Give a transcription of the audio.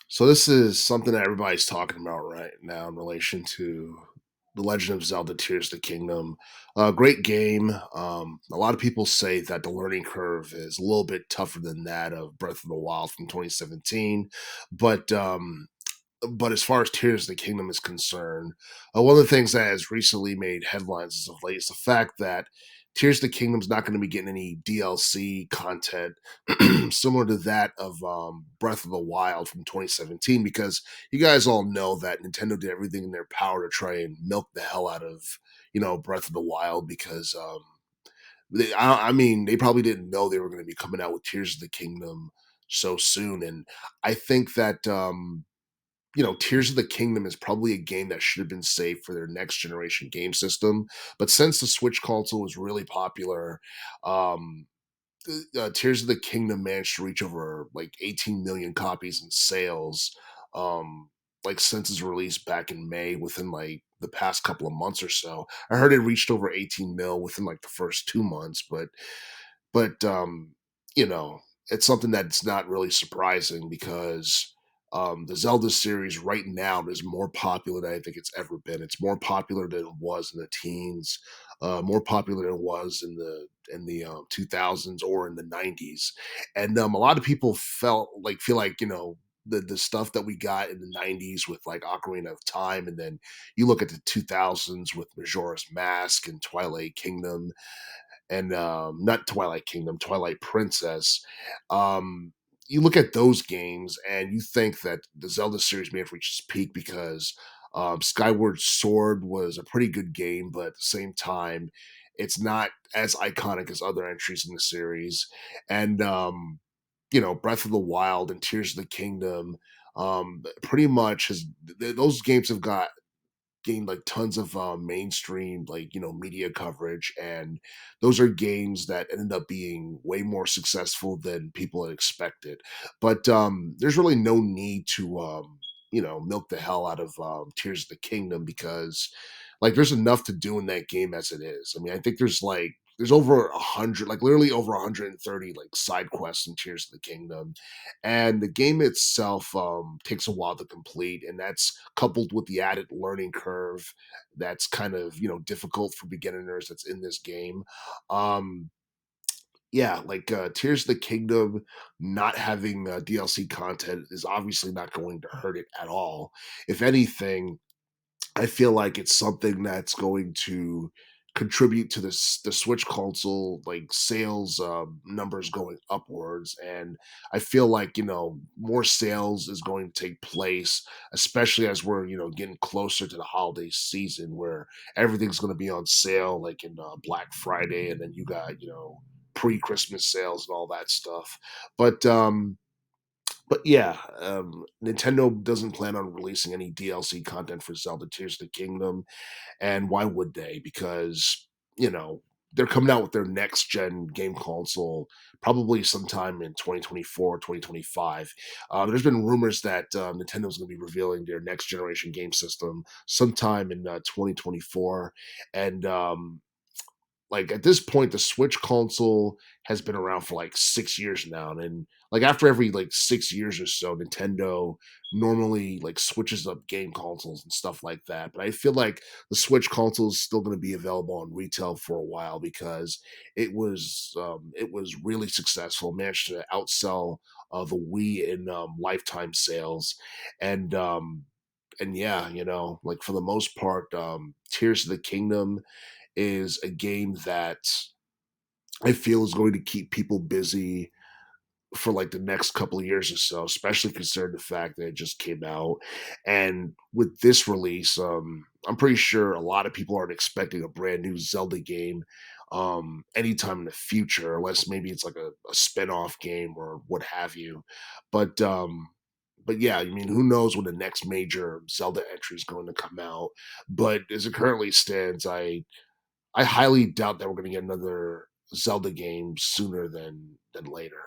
So this is something that everybody's talking about right now in relation to The Legend of Zelda: Tears of the Kingdom. Great game. A lot of people say that the learning curve is a little bit tougher than that of Breath of the Wild from 2017, but but as far as Tears of the Kingdom is concerned, one of the things that has recently made headlines as of late is the fact that Tears of the Kingdom is not going to be getting any DLC content similar to that of Breath of the Wild from 2017, because you guys all know that Nintendo did everything in their power to try and milk the hell out of Breath of the Wild because I mean they probably didn't know they were going to be coming out with Tears of the Kingdom so soon, and I think that Tears of the Kingdom is probably a game that should have been saved for their next generation game system. But since the Switch console was really popular, um, Tears of the Kingdom managed to reach over like 18 million copies in sales, like since its release back in May. Within like the past couple of months or so, I heard it reached over 18 mil within like the first 2 months. But you know, it's something that's not really surprising because the Zelda series right now is more popular than I think it's ever been. It's more popular than it was in the teens, more popular than it was in the 2000s or in the 90s, and a lot of people feel like the stuff that we got in the 90s with like Ocarina of Time, and then you look at the 2000s with Majora's Mask and Twilight Kingdom and not Twilight Kingdom, Twilight Princess. Um, you look at those games and you think that the Zelda series may have reached its peak because Skyward Sword was a pretty good game, but at the same time, it's not as iconic as other entries in the series. And Breath of the Wild and Tears of the Kingdom, pretty much those games have got gained like tons of mainstream media coverage, and those are games that ended up being way more successful than people had expected. But there's really no need to milk the hell out of Tears of the Kingdom because like there's enough to do in that game as it is. I mean, I think there's over 100, like literally over 130 like side quests in Tears of the Kingdom, and the game itself takes a while to complete, and that's coupled with the added learning curve that's kind of difficult for beginners that's in this game. um yeah, like Tears of the Kingdom not having DLC content is obviously not going to hurt it at all. If anything, I feel like it's something that's going to contribute to the Switch console like sales numbers going upwards, and I feel like more sales is going to take place, especially as we're getting closer to the holiday season where everything's going to be on sale, like in Black Friday, and then you got pre-Christmas sales and all that stuff. But yeah, Nintendo doesn't plan on releasing any DLC content for Zelda Tears of the Kingdom, and why would they? Because, you know, they're coming out with their next gen game console probably sometime in 2024, 2025. There's been rumors that Nintendo's going to be revealing their next generation game system sometime in 2024. And like at this point, the Switch console has been around for like 6 years now, and like after every like 6 years or so, Nintendo normally like switches up game consoles and stuff like that. But I feel like the Switch console is still going to be available on retail for a while because it was really successful, managed to outsell the Wii in lifetime sales, and yeah, like for the most part, Tears of the Kingdom is a game that I feel is going to keep people busy for like the next couple of years or so, especially considering the fact that it just came out. And with this release, I'm pretty sure a lot of people aren't expecting a brand new Zelda game anytime in the future, unless maybe it's like a spin-off game or what have you. But but yeah, I mean, who knows when the next major Zelda entry is going to come out? But as it currently stands, I highly doubt that we're going to get another Zelda game sooner than later.